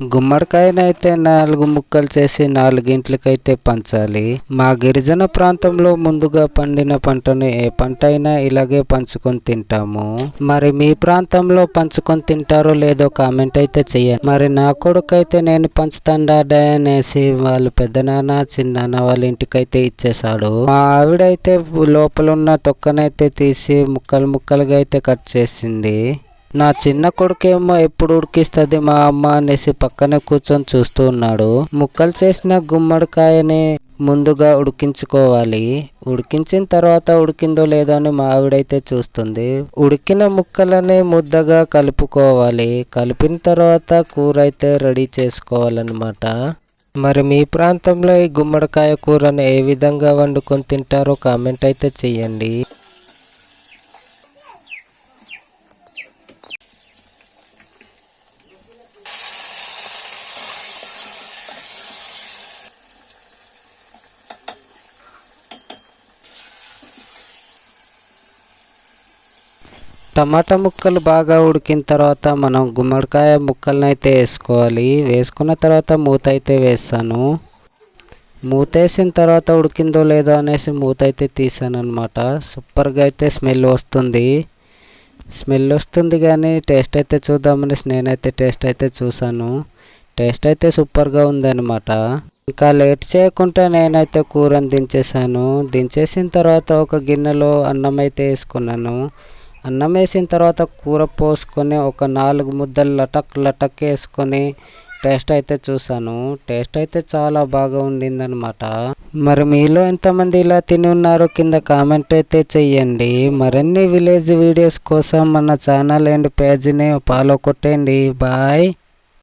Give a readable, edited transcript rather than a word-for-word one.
గుమ్మడికాయనైతే 4 ముక్కలు చేసి 4 ఇంట్లకైతే పంచాలి. మా గిరిజన ప్రాంతంలో ముందుగా పండిన పంటను ఏ పంట అయినా ఇలాగే పంచుకొని తింటాము. మరి మీ ప్రాంతంలో పంచుకొని తింటారో లేదో కామెంట్ అయితే చెయ్యండి. మరి నా కొడుకైతే నేను పంచుతాను డాడీ అనేసి వాళ్ళు పెద్దనాన్న చిన్నాన్న వాళ్ళ ఇంటికైతే ఇచ్చేసాడు. మా ఆవిడైతే లోపల ఉన్న తొక్కనైతే తీసి ముక్కలుగా అయితే కట్ చేసింది. నా చిన్న కొడుకేమో ఎప్పుడు ఉడికిస్తుంది మా అమ్మ అనేసి పక్కనే కూర్చొని చూస్తూ ఉన్నాడు. ముక్కలు చేసిన గుమ్మడికాయని ముందుగా ఉడికించుకోవాలి. ఉడికించిన తర్వాత ఉడికిందో లేదో అని మా ఆవిడైతే చూస్తుంది. ఉడికిన ముక్కలని ముద్దగా కలుపుకోవాలి. కలిపిన తర్వాత కూర అయితే రెడీ చేసుకోవాలన్నమాట. మరి మీ ప్రాంతంలో ఈ గుమ్మడికాయ కూరని ఏ విధంగా వండుకొని తింటారో కామెంట్ అయితే చెయ్యండి. టమాటా ముక్కలు బాగా ఉడికిన తర్వాత మనం గుమ్మడికాయ ముక్కలను అయితే వేసుకోవాలి. వేసుకున్న తర్వాత మూత అయితే వేస్తాను. మూత వేసిన తర్వాత ఉడికిందో లేదో అనేసి మూత అయితే తీసాను అనమాట. సూపర్గా అయితే స్మెల్ వస్తుంది కానీ టేస్ట్ అయితే చూద్దామనేసి నేనైతే టేస్ట్ అయితే చూసాను. టేస్ట్ అయితే సూపర్గా ఉందన్నమాట. ఇంకా లేట్ చేయకుండా నేనైతే కూరని దించేసాను. దించేసిన తర్వాత ఒక గిన్నెలో అన్నం అయితే వేసుకున్నాను. అన్నం వేసిన తర్వాత కూర పోసుకొని ఒక 4 ముద్దలు లటక్ వేసుకొని టేస్ట్ అయితే చూసాను. టేస్ట్ అయితే చాలా బాగా ఉండిందనమాట. మరి మీలో ఎంతమంది ఇలా తిని ఉన్నారో కింద కామెంట్ అయితే చెయ్యండి. మరిన్ని విలేజ్ వీడియోస్ కోసం మన ఛానల్ అండ్ పేజ్ని ఫాలో కొట్టండి. బాయ్.